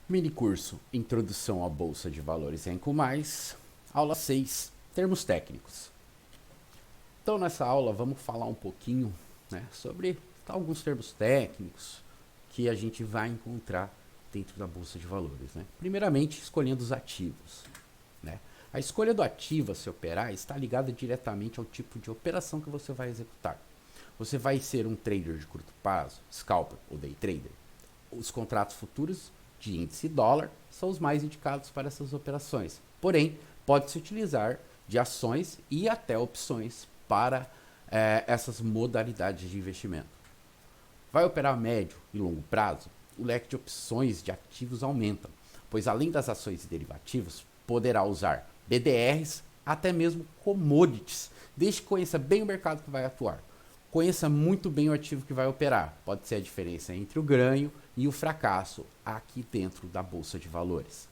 Mini curso Introdução à Bolsa de Valores em mais, aula 6, termos técnicos. Então nessa aula vamos falar um pouquinho, sobre alguns termos técnicos que a gente vai encontrar dentro da Bolsa de Valores. Primeiramente, escolhendo os ativos. A escolha do ativo a se operar está ligada diretamente ao tipo de operação que você vai executar. Você vai ser um trader de curto prazo, scalper ou day trader. Os contratos futuros de índice dólar são os mais indicados para essas operações. Porém, pode-se utilizar de ações e até opções para essas modalidades de investimento. Vai operar a médio e longo prazo? O leque de opções de ativos aumenta, pois além das ações e derivativos, poderá usar BDRs, até mesmo commodities, desde que conheça bem o mercado que vai atuar. Conheça muito bem o ativo que vai operar. Pode ser a diferença entre o ganho e o fracasso aqui dentro da Bolsa de Valores.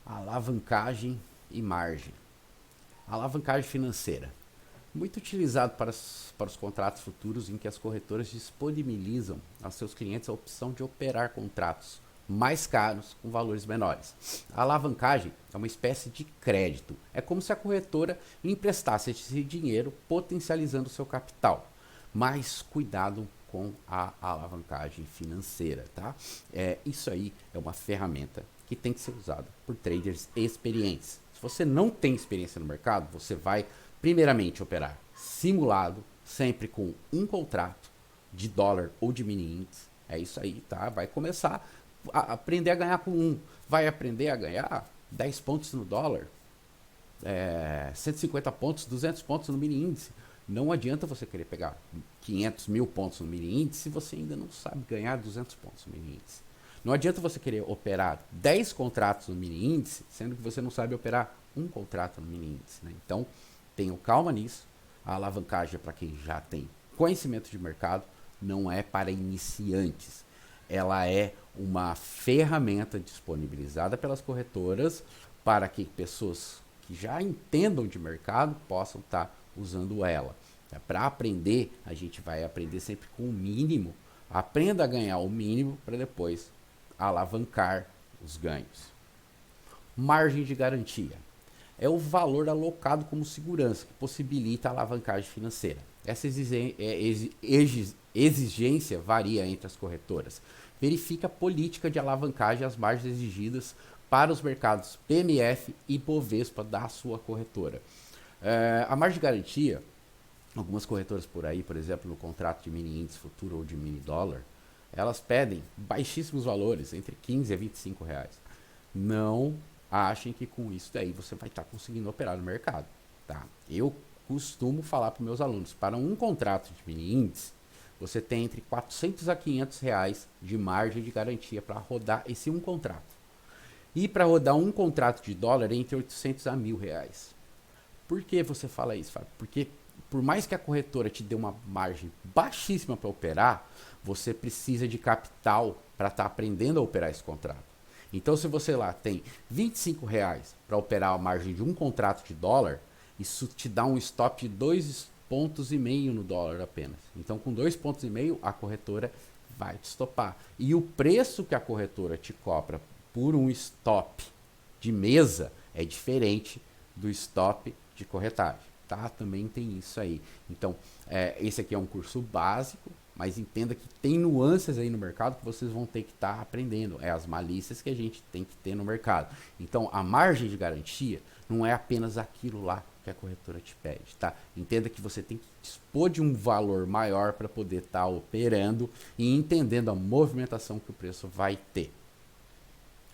Alavancagem e margem. Alavancagem financeira. Muito utilizado para os contratos futuros em que as corretoras disponibilizam aos seus clientes a opção de operar contratos mais caros com valores menores. A alavancagem é uma espécie de crédito. É como se a corretora lhe emprestasse esse dinheiro, potencializando o seu capital. Mas cuidado com a alavancagem financeira, tá? Isso aí é uma ferramenta que tem que ser usada por traders experientes. Se você não tem experiência no mercado, você vai primeiramente operar simulado, sempre com um contrato de dólar ou de mini índice. É isso aí, tá? Vai começar a aprender a ganhar com um. Vai aprender a ganhar 10 pontos no dólar, 150 pontos, 200 pontos no mini índice. Não adianta você querer pegar 500 mil pontos no mini índice se você ainda não sabe ganhar 200 pontos no mini índice. Não adianta você querer operar 10 contratos no mini índice, sendo que você não sabe operar um contrato no mini índice. Então, tenham calma nisso. A alavancagem é para quem já tem conhecimento de mercado, não é para iniciantes. Ela é uma ferramenta disponibilizada pelas corretoras para que pessoas que já entendam de mercado possam estar usando ela. Para aprender, a gente vai aprender sempre com o mínimo. Aprenda a ganhar o mínimo para depois alavancar os ganhos. Margem de garantia é o valor alocado como segurança que possibilita a alavancagem financeira. Essa exigência varia entre as corretoras. Verifica a política de alavancagem e as margens exigidas para os mercados PMF e Bovespa da sua corretora. A margem de garantia, algumas corretoras por aí, por exemplo, no contrato de mini índice futuro ou de mini dólar, elas pedem baixíssimos valores, entre 15 a 25 reais. Não achem que com isso daí você vai estar conseguindo operar no mercado. Tá? Eu costumo falar para meus alunos, para um contrato de mini índice, você tem entre 400 a 500 reais de margem de garantia para rodar esse um contrato. E para rodar um contrato de dólar entre 800 a 1.000 reais. Por que você fala isso, Fábio? Porque por mais que a corretora te dê uma margem baixíssima para operar, você precisa de capital para estar aprendendo a operar esse contrato. Então, se você lá tem 25 reais para operar a margem de um contrato de dólar, isso te dá um stop de 2,5 pontos no dólar apenas. Então, com 2,5 pontos a corretora vai te stopar. E o preço que a corretora te cobra por um stop de mesa é diferente do stop de corretagem, tá? Também tem isso aí. Então, esse aqui é um curso básico, mas entenda que tem nuances aí no mercado que vocês vão ter que estar aprendendo. É as malícias que a gente tem que ter no mercado. Então, a margem de garantia não é apenas aquilo lá que a corretora te pede, tá? Entenda que você tem que dispor de um valor maior para poder estar operando e entendendo a movimentação que o preço vai ter.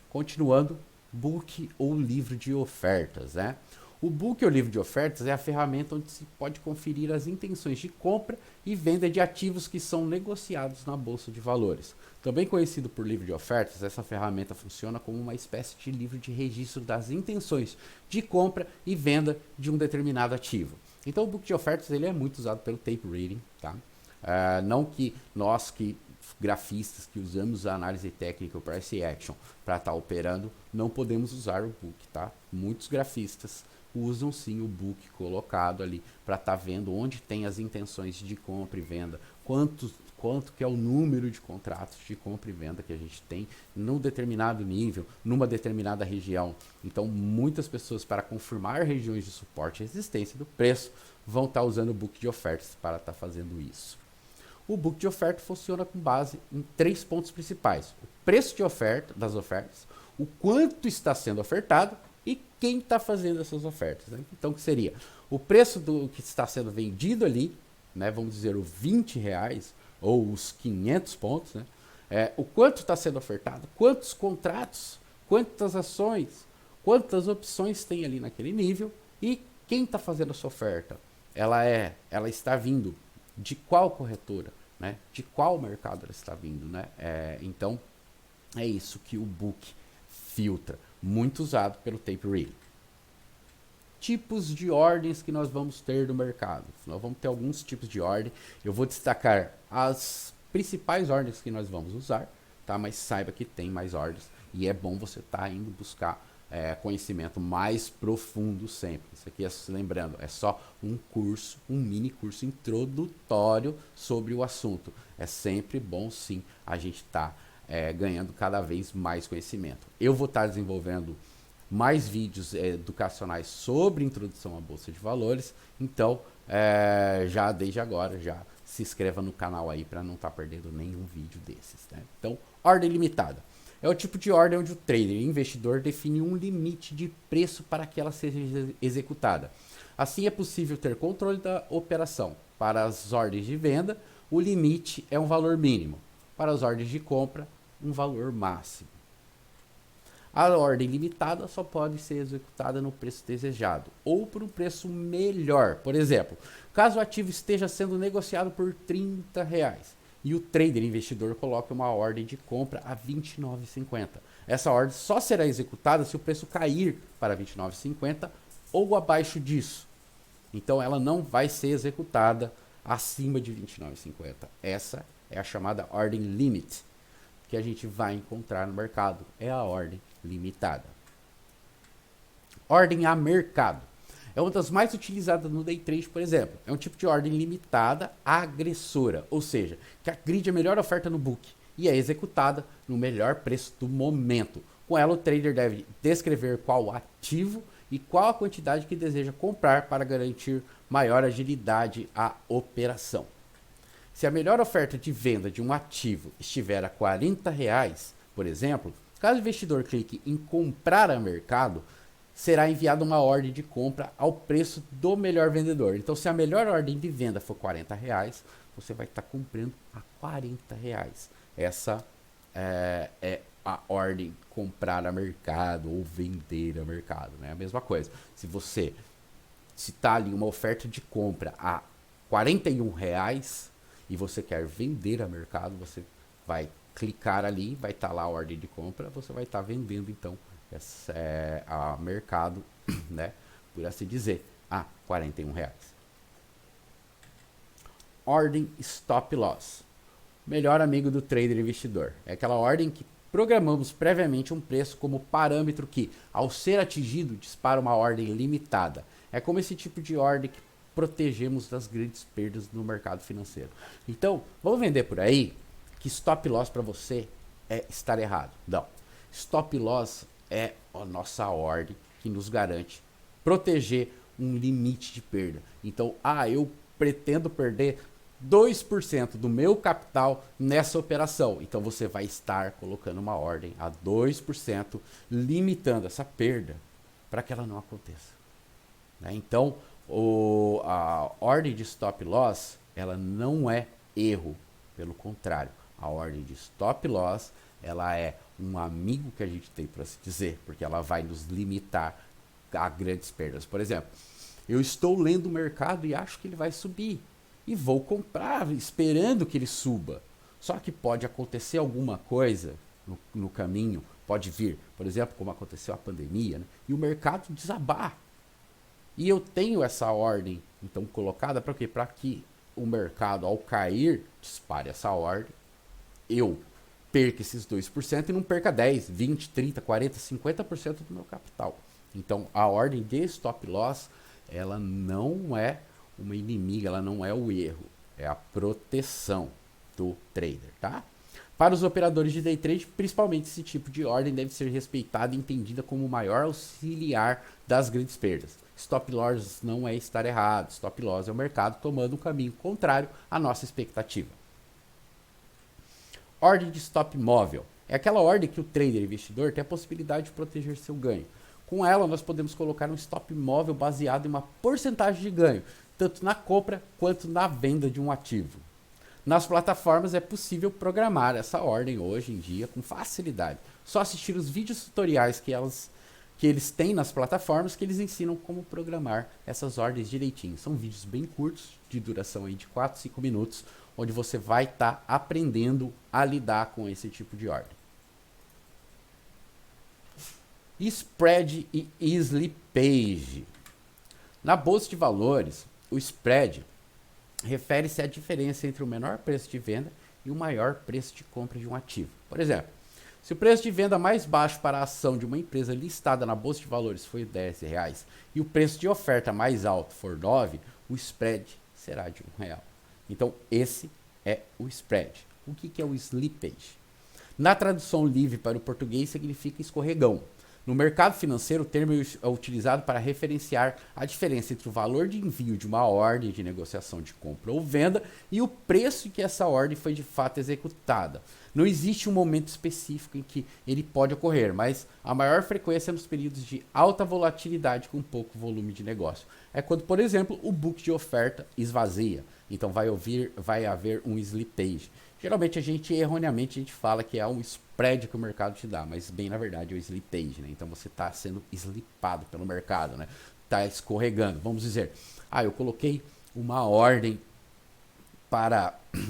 Continuando, book ou livro de ofertas, né? O book ou livro de ofertas é a ferramenta onde se pode conferir as intenções de compra e venda de ativos que são negociados na Bolsa de Valores. Também conhecido por livro de ofertas, essa ferramenta funciona como uma espécie de livro de registro das intenções de compra e venda de um determinado ativo. Então o book de ofertas ele é muito usado pelo tape reading, tá? Não que nós que grafistas que usamos a análise técnica, o price action, para estar operando, não podemos usar o book, tá? Muitos grafistas usam sim o book colocado ali para estar vendo onde tem as intenções de compra e venda, quanto que é o número de contratos de compra e venda que a gente tem num determinado nível, numa determinada região. Então, muitas pessoas, para confirmar regiões de suporte e resistência do preço, vão estar usando o book de ofertas para estar fazendo isso. O book de oferta funciona com base em 3 pontos principais: o preço de oferta das ofertas, o quanto está sendo ofertado e quem está fazendo essas ofertas. Né? Então, que seria o preço do que está sendo vendido ali, né, vamos dizer, o R$ 20 ou os 500 pontos, né, o quanto está sendo ofertado, quantos contratos, quantas ações, quantas opções tem ali naquele nível e quem está fazendo essa oferta. Ela está vindo de qual corretora, né, de qual mercado ela está vindo. Né? Então, é isso que o book filtra, muito usado pelo Tape Reel. Tipos de ordens que nós vamos ter no mercado. Nós vamos ter alguns tipos de ordem. Eu vou destacar as principais ordens que nós vamos usar, tá? Mas saiba que tem mais ordens e é bom você estar indo buscar conhecimento mais profundo sempre. Isso aqui, lembrando, é só um curso, um mini curso introdutório sobre o assunto. É sempre bom, sim, a gente estar ganhando cada vez mais conhecimento. Eu vou estar desenvolvendo mais vídeos educacionais sobre introdução à Bolsa de Valores. Então, já desde agora, já se inscreva no canal aí para não estar perdendo nenhum vídeo desses. Né? Então, ordem limitada. É o tipo de ordem onde o trader, investidor, define um limite de preço para que ela seja executada. Assim, é possível ter controle da operação. Para as ordens de venda, o limite é um valor mínimo. Para as ordens de compra, um valor máximo. A ordem limitada só pode ser executada no preço desejado ou por um preço melhor. Por exemplo, caso o ativo esteja sendo negociado por R$30 e o trader investidor coloca uma ordem de compra a R$29,50. Essa ordem só será executada se o preço cair para R$29,50 ou abaixo disso. Então ela não vai ser executada acima de R$29,50. Essa é a chamada ordem limit que a gente vai encontrar no mercado. É a ordem limitada. Ordem a mercado. É uma das mais utilizadas no day trade, por exemplo. É um tipo de ordem limitada agressora, ou seja, que agride a melhor oferta no book e é executada no melhor preço do momento. Com ela, o trader deve descrever qual ativo e qual a quantidade que deseja comprar para garantir maior agilidade à operação. Se a melhor oferta de venda de um ativo estiver a R$40, por exemplo, caso o investidor clique em comprar a mercado, será enviada uma ordem de compra ao preço do melhor vendedor. Então, se a melhor ordem de venda for R$40, você vai estar comprando a R$40. Essa é a ordem comprar a mercado ou vender a mercado. Né? A mesma coisa. Se está ali uma oferta de compra a R$41 e você quer vender a mercado, você vai clicar ali, vai estar lá a ordem de compra, você vai estar vendendo então essa a mercado, né, por assim dizer, a R$41. Ordem stop loss. Melhor amigo do trader investidor. É aquela ordem que programamos previamente um preço como parâmetro que, ao ser atingido, dispara uma ordem limitada. É como esse tipo de ordem que protegemos das grandes perdas no mercado financeiro. Então, vamos vender por aí que stop loss para você é estar errado. Não. Stop loss é a nossa ordem que nos garante proteger um limite de perda. Então, eu pretendo perder 2% do meu capital nessa operação. Então, você vai estar colocando uma ordem a 2%, limitando essa perda para que ela não aconteça. Né? Então, a ordem de stop loss, ela não é erro. Pelo contrário, a ordem de stop loss, ela é um amigo que a gente tem, para se dizer, porque ela vai nos limitar a grandes perdas. Por exemplo, eu estou lendo o mercado e acho que ele vai subir e vou comprar esperando que ele suba. Só que pode acontecer alguma coisa no caminho, pode vir, por exemplo, como aconteceu a pandemia, né? E o mercado desabar. E eu tenho essa ordem, então, colocada para quê? Para que o mercado, ao cair, dispare essa ordem, eu perca esses 2% e não perca 10, 20, 30, 40, 50% do meu capital. Então, a ordem de stop loss, ela não é uma inimiga, ela não é o erro, é a proteção. do trader, tá? Para os operadores de day trade, principalmente esse tipo de ordem deve ser respeitada e entendida como o maior auxiliar das grandes perdas. Stop loss não é estar errado, stop loss é o mercado tomando um caminho contrário à nossa expectativa. Ordem de stop móvel. É aquela ordem que o trader investidor tem a possibilidade de proteger seu ganho. Com ela, nós podemos colocar um stop móvel baseado em uma porcentagem de ganho, tanto na compra quanto na venda de um ativo. Nas plataformas é possível programar essa ordem hoje em dia com facilidade. Só assistir os vídeos tutoriais que eles têm nas plataformas que eles ensinam como programar essas ordens direitinho. São vídeos bem curtos, de duração aí de 4, 5 minutos, onde você vai estar aprendendo a lidar com esse tipo de ordem. Spread e slippage. Na bolsa de valores, o spread refere-se à diferença entre o menor preço de venda e o maior preço de compra de um ativo. Por exemplo, se o preço de venda mais baixo para a ação de uma empresa listada na bolsa de valores for R$10 e o preço de oferta mais alto for 9, o spread será de R$1. Então, esse é o spread. O que é o slippage? Na tradução livre para o português, significa escorregão. No mercado financeiro, o termo é utilizado para referenciar a diferença entre o valor de envio de uma ordem de negociação de compra ou venda e o preço em que essa ordem foi de fato executada. Não existe um momento específico em que ele pode ocorrer, mas a maior frequência é nos períodos de alta volatilidade com pouco volume de negócio. É quando, por exemplo, o book de oferta esvazia. Então vai haver um slippage. Geralmente erroneamente a gente fala que é um spread que o mercado te dá, mas bem na verdade é o slippage, né? Então você está sendo slipado pelo mercado, né? Está escorregando. Vamos dizer, eu coloquei uma ordem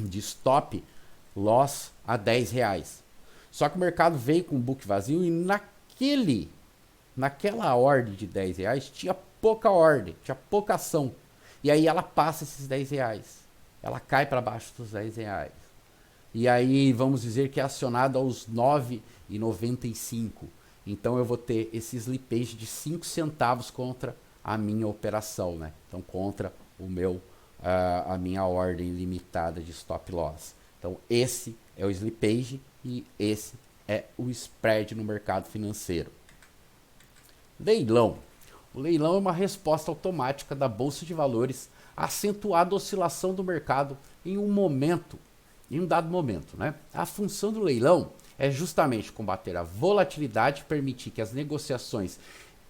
de stop loss a R$10. Só que o mercado veio com o book vazio e naquela ordem de R$10 tinha pouca ordem, tinha pouca ação. E aí ela passa esses R$10. Ela cai para baixo dos R$10. E aí vamos dizer que é acionado aos R$ 9,95. Então eu vou ter esse slippage de 5 centavos contra a minha operação, né? Então contra a minha ordem limitada de stop loss. Então esse é o slippage e esse é o spread no mercado financeiro. Leilão. O leilão é uma resposta automática da bolsa de valores à acentuada oscilação do mercado em um dado momento, né? A função do leilão é justamente combater a volatilidade e permitir que as negociações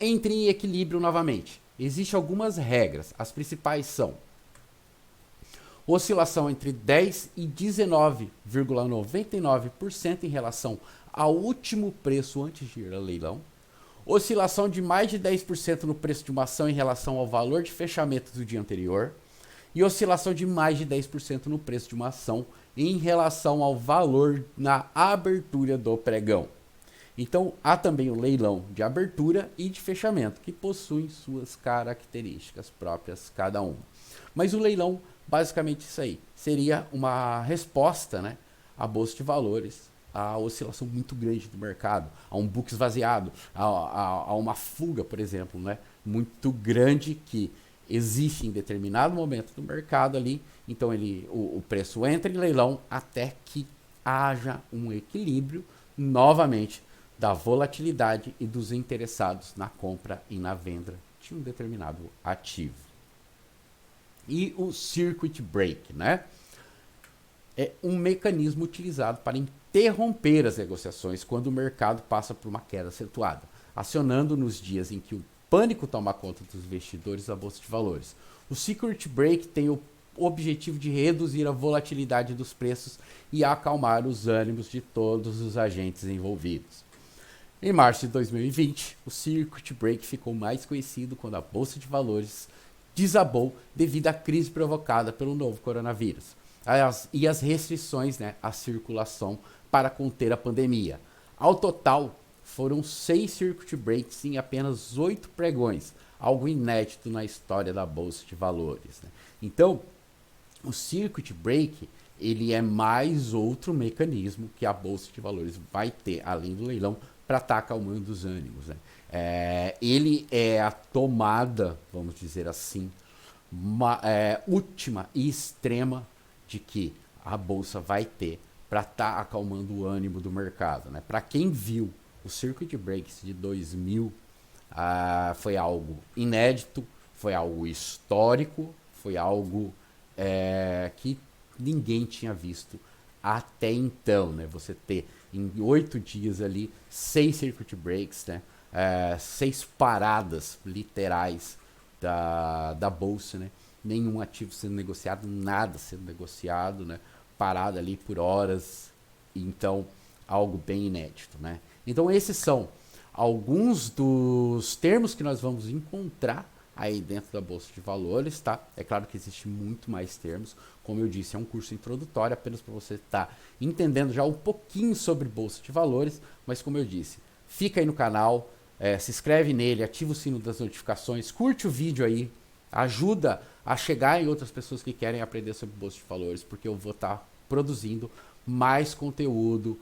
entrem em equilíbrio novamente. Existem algumas regras, as principais são oscilação entre 10% e 19,99% em relação ao último preço antes de ir ao leilão, oscilação de mais de 10% no preço de uma ação em relação ao valor de fechamento do dia anterior e oscilação de mais de 10% no preço de uma ação em relação ao valor na abertura do pregão. Então, há também o leilão de abertura e de fechamento, que possuem suas características próprias cada um. Mas o leilão, basicamente isso aí, seria uma resposta, né, à bolsa de valores, à oscilação muito grande do mercado, a um book esvaziado, a uma fuga, por exemplo, né, muito grande que existe em determinado momento do mercado ali. Então o preço entra em leilão até que haja um equilíbrio novamente da volatilidade e dos interessados na compra e na venda de um determinado ativo. E o circuit break, né? É um mecanismo utilizado para interromper as negociações quando o mercado passa por uma queda acentuada, acionando nos dias em que o pânico toma conta dos investidores da bolsa de valores. O circuit break tem o objetivo de reduzir a volatilidade dos preços e acalmar os ânimos de todos os agentes envolvidos. Em março de 2020, o circuit break ficou mais conhecido quando a bolsa de valores desabou devido à crise provocada pelo novo coronavírus e as restrições, né, à circulação para conter a pandemia. Ao total, foram 6 circuit breaks em apenas 8 pregões, algo inédito na história da bolsa de valores, né? Então, o circuit break, ele é mais outro mecanismo que a bolsa de valores vai ter, além do leilão, para estar acalmando os ânimos, né? Ele é a tomada, vamos dizer assim, última e extrema de que a bolsa vai ter para estar acalmando o ânimo do mercado, né? Para quem viu o Circuit Breaks de 2000, foi algo inédito, foi algo histórico, foi algo que ninguém tinha visto até então, né? Você ter em 8 dias ali 6 Circuit Breaks, né? 6 paradas literais da bolsa, né? Nenhum ativo sendo negociado, nada sendo negociado, né? Parada ali por horas, então algo bem inédito, né? Então esses são alguns dos termos que nós vamos encontrar aí dentro da Bolsa de Valores, tá? É claro que existe muito mais termos, como eu disse, é um curso introdutório apenas para você estar entendendo já um pouquinho sobre Bolsa de Valores, mas como eu disse, fica aí no canal, se inscreve nele, ativa o sino das notificações, curte o vídeo aí, ajuda a chegar em outras pessoas que querem aprender sobre Bolsa de Valores, porque eu vou estar produzindo mais conteúdo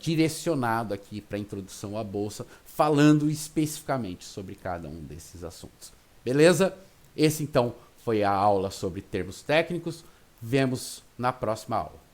direcionado aqui para introdução à Bolsa, falando especificamente sobre cada um desses assuntos. Beleza? Esse então foi a aula sobre termos técnicos. Vemos na próxima aula.